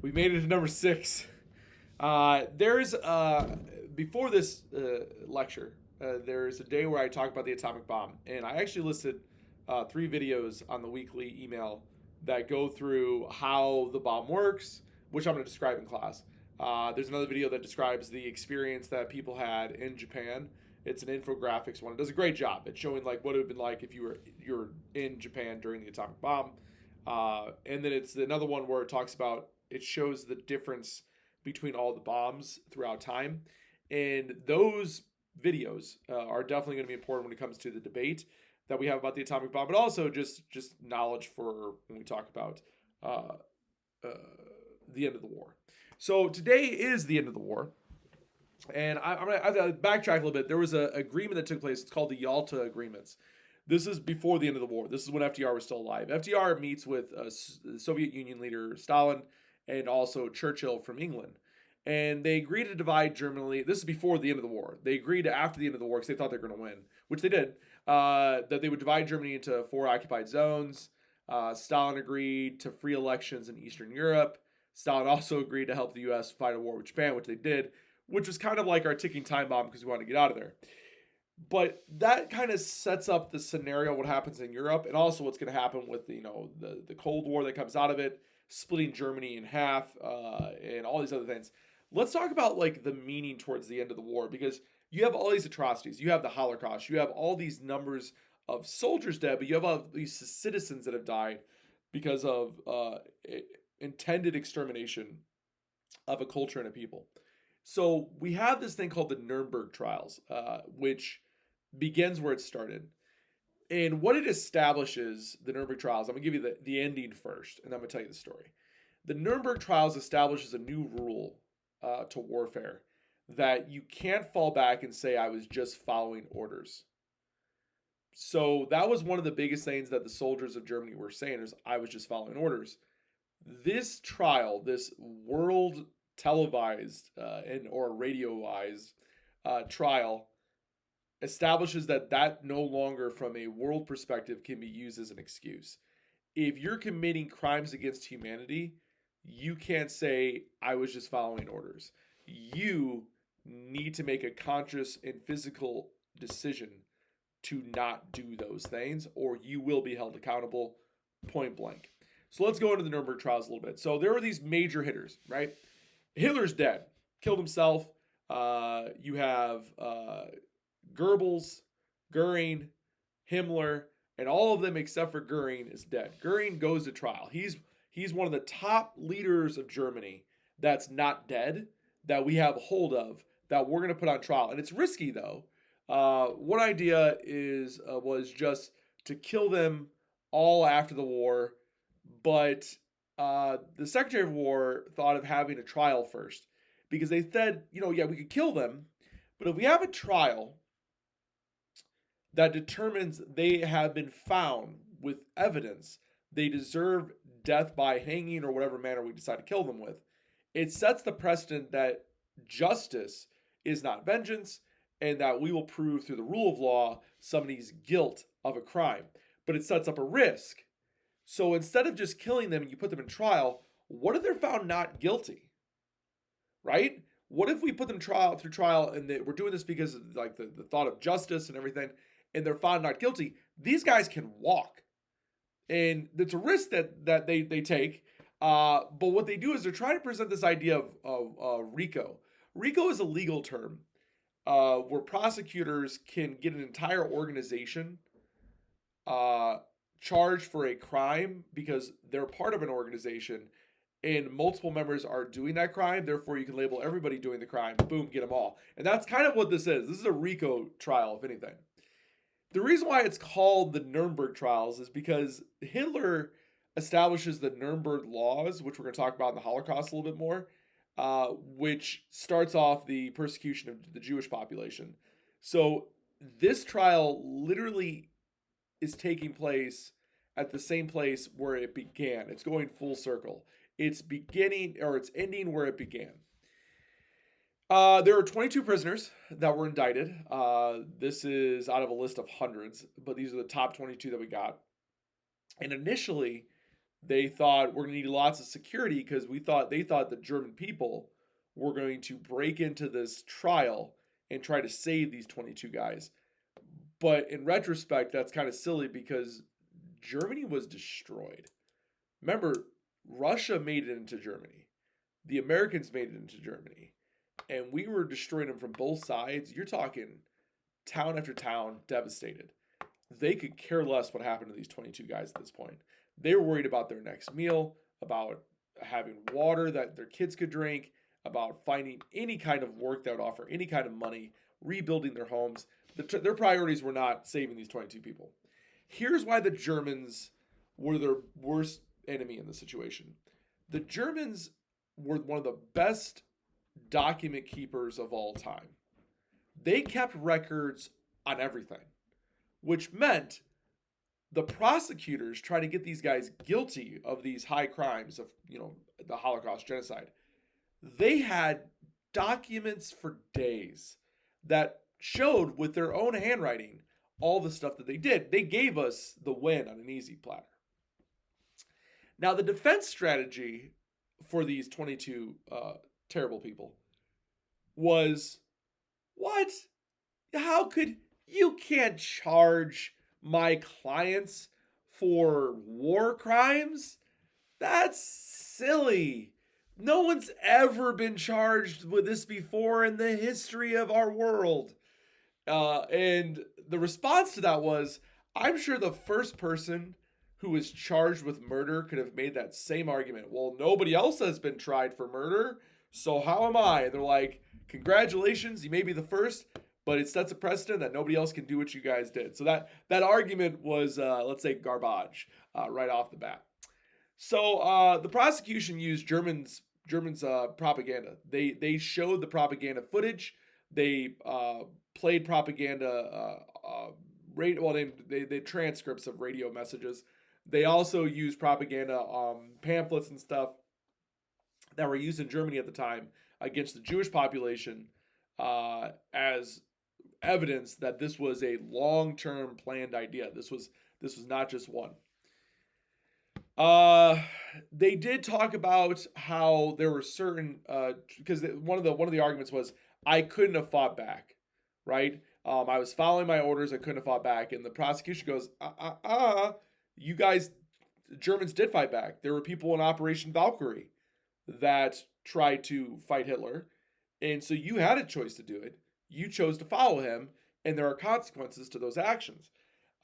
We made it to number 6. There's before this lecture, there's a day where I talk about the atomic bomb, and I actually listed 3 videos on the weekly email that go through how the bomb works, which I'm going to describe in class. There's another video that describes the experience that people had in Japan. It's an infographics one. It does a great job. It's showing like what it would have been like if you're in Japan during the atomic bomb. And then it's another one where it shows the difference between all the bombs throughout time. And those videos are definitely going to be important when it comes to the debate that we have about the atomic bomb, but also just knowledge for when we talk about uh, uh, the end of the war. So today is the end of the war, and I'm gonna backtrack a little bit. There was an agreement that took place. It's called the Yalta Agreements. This is before the end of the war. This is when FDR was still alive. FDR meets with Soviet Union leader Stalin and also Churchill from England. And they agreed to divide Germany. This is before the end of the war. They agreed after the end of the war because they thought they were going to win, which they did, that they would divide Germany into 4 occupied zones. Stalin agreed to free elections in Eastern Europe. Stalin also agreed to help the U.S. fight a war with Japan, which they did, which was kind of like our ticking time bomb because we wanted to get out of there. But that kind of sets up the scenario what happens in Europe and also what's going to happen with the Cold War that comes out of it, splitting Germany in half, and all these other things. Let's talk about like the meaning towards the end of the war, because you have all these atrocities. You have the Holocaust. You have all these numbers of soldiers dead, but you have all these citizens that have died because of intended extermination of a culture and a people. So we have this thing called the Nuremberg Trials, which begins where it started. And what it establishes, the Nuremberg Trials, I'm going to give you the ending first, and then I'm going to tell you the story. The Nuremberg Trials establishes a new rule to warfare, that you can't fall back and say, I was just following orders. So that was one of the biggest things that the soldiers of Germany were saying is, I was just following orders. This trial, this world televised or radioized trial establishes that no longer from a world perspective can be used as an excuse. If you're committing crimes against humanity, you can't say, I was just following orders. You need to make a conscious and physical decision to not do those things, or you will be held accountable, point blank. So let's go into the Nuremberg trials a little bit. So there were these major hitters, right? Hitler's dead, killed himself. You have Goebbels, Goering, Himmler, and all of them except for Goering is dead. Goering goes to trial. He's one of the top leaders of Germany that's not dead, that we have hold of, that we're going to put on trial. And it's risky, though. One idea was just to kill them all after the war, but the Secretary of War thought of having a trial first, because they said, yeah, we could kill them, but if we have a trial that determines they have been found with evidence they deserve death by hanging or whatever manner we decide to kill them with, it sets the precedent that justice is not vengeance, and that we will prove through the rule of law somebody's guilt of a crime. But it sets up a risk. So instead of just killing them and you put them in trial, what if they're found not guilty? Right? What if we put them through trial and we're doing this because of like the thought of justice and everything, and they're found not guilty? These guys can walk. And it's a risk that they take. But what they do is they're trying to present this idea of RICO. RICO is a legal term where prosecutors can get an entire organization charged for a crime because they're part of an organization and multiple members are doing that crime. Therefore, you can label everybody doing the crime. Boom, get them all. And that's kind of what this is. This is a RICO trial, if anything. The reason why it's called the Nuremberg Trials is because Hitler establishes the Nuremberg laws, which we're going to talk about in the Holocaust a little bit more, which starts off the persecution of the Jewish population. So this trial literally is taking place at the same place where it began. It's going full circle. It's ending where it began. There were 22 prisoners that were indicted. This is out of a list of hundreds, but these are the top 22 that we got. And initially, They thought we're going to need lots of security because they thought the German people were going to break into this trial and try to save these 22 guys. But in retrospect, that's kind of silly because Germany was destroyed. Remember, Russia made it into Germany. The Americans made it into Germany. And we were destroying them from both sides. You're talking town after town devastated. They could care less what happened to these 22 guys at this point. They were worried about their next meal, about having water that their kids could drink, about finding any kind of work that would offer any kind of money, rebuilding their homes. Their priorities were not saving these 22 people. Here's why the Germans were their worst enemy in the situation. The Germans were one of the best document keepers of all time. They kept records on everything, which meant the prosecutors try to get these guys guilty of these high crimes of, the Holocaust, genocide. They had documents for days that showed with their own handwriting all the stuff that they did. They gave us the win on an easy platter. Now, the defense strategy for these 22 terrible people was, what? How could you can't charge my clients for war crimes? That's silly. No one's ever been charged with this before in the history of our world. And the response to that was, I'm sure the first person who was charged with murder could have made that same argument. Well, nobody else has been tried for murder, so how am I? And they're like, congratulations, you may be the first, but it sets a precedent that nobody else can do what you guys did. So that argument was, let's say, garbage right off the bat. So the prosecution used Germans propaganda. They showed the propaganda footage. They played propaganda they transcripts of radio messages. They also used propaganda pamphlets and stuff that were used in Germany at the time against the Jewish population as evidence that this was a long-term planned idea. This was not just one. They did talk about how there were certain because one of the arguments was I couldn't have fought back, right? I was following my orders. I couldn't have fought back, and the prosecution goes, you guys, Germans did fight back. There were people in Operation Valkyrie that tried to fight Hitler, and so you had a choice to do it. You chose to follow him, and there are consequences to those actions.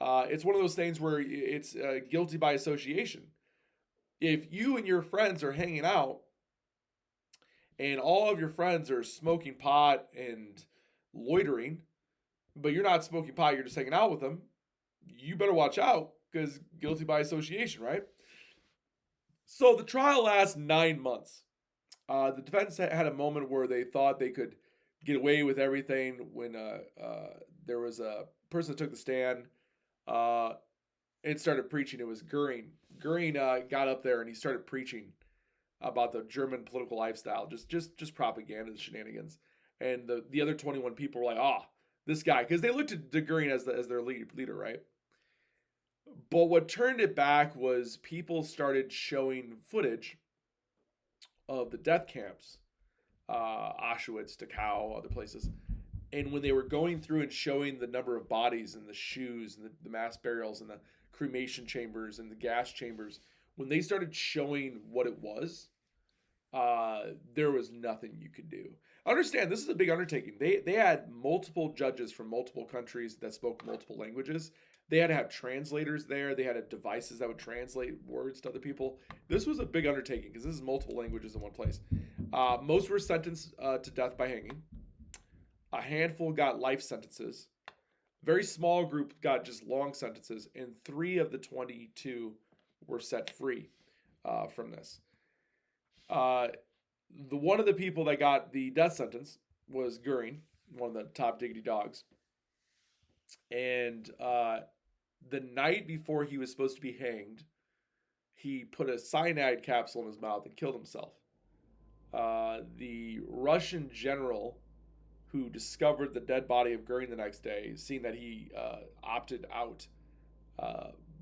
It's one of those things where it's guilty by association. If you and your friends are hanging out and all of your friends are smoking pot and loitering, but you're not smoking pot, you're just hanging out with them, you better watch out because guilty by association, right? So the trial lasts 9 months. The defense had a moment where they thought they could get away with everything when there was a person that took the stand and started preaching. It was Goering. Goering got up there and he started preaching about the German political lifestyle, just propaganda and shenanigans. And the other 21 people were like, this guy, because they looked at Goering as their leader, right? But what turned it back was people started showing footage of the death camps, Auschwitz, Dachau, other places. And when they were going through and showing the number of bodies and the shoes and the mass burials and the cremation chambers and the gas chambers, when they started showing what it was, there was nothing you could do. Understand, this is a big undertaking. They had multiple judges from multiple countries that spoke multiple languages. They had to have translators there. They had devices that would translate words to other people. This was a big undertaking because this is multiple languages in one place. Most were sentenced to death by hanging. A handful got life sentences. Very small group got just long sentences, and 3 of the 22 were set free from this. One of the people that got the death sentence was Goering, one of the top diggity dogs. And the night before he was supposed to be hanged, he put a cyanide capsule in his mouth and killed himself. The Russian general who discovered the dead body of Goering the next day, seeing that he opted out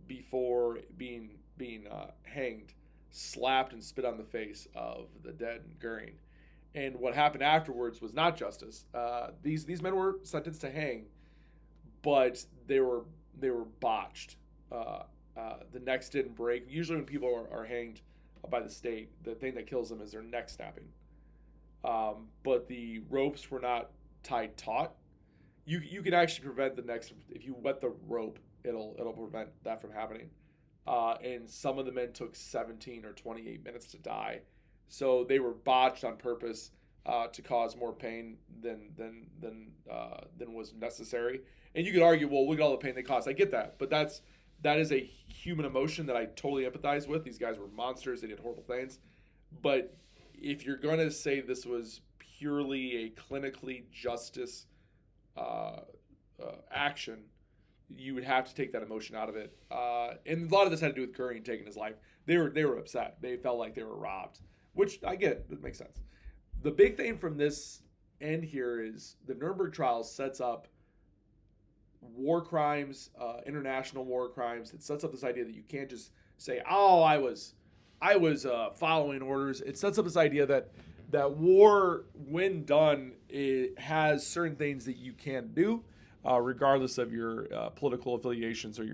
before being being hanged, slapped and spit on the face of the dead Goering. And what happened afterwards was not justice. These men were sentenced to hang, but they were botched. The necks didn't break. Usually, when people are hanged by the state, the thing that kills them is their neck snapping. But the ropes were not tied taut. You can actually prevent the necks if you wet the rope. It'll prevent that from happening. And some of the men took 17 or 28 minutes to die, so they were botched on purpose to cause more pain than was necessary. And you could argue, well, look at all the pain they caused. I get that, but that is a human emotion that I totally empathize with. These guys were monsters; they did horrible things. But if you're going to say this was purely a clinically justice action, you would have to take that emotion out of it. And a lot of this had to do with Curry taking his life. They were upset. They felt like they were robbed, which I get. It makes sense. The big thing from this end here is the Nuremberg Trials sets up war crimes, international war crimes. It sets up this idea that you can't just say, "Oh, I was following orders." It sets up this idea that war, when done, it has certain things that you can do, regardless of your political affiliations or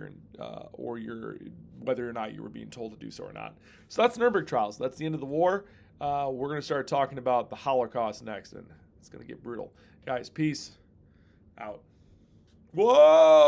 your whether or not you were being told to do so or not. So that's Nuremberg Trials. That's the end of the war. We're going to start talking about the Holocaust next, and it's going to get brutal. Guys, peace out. Whoa!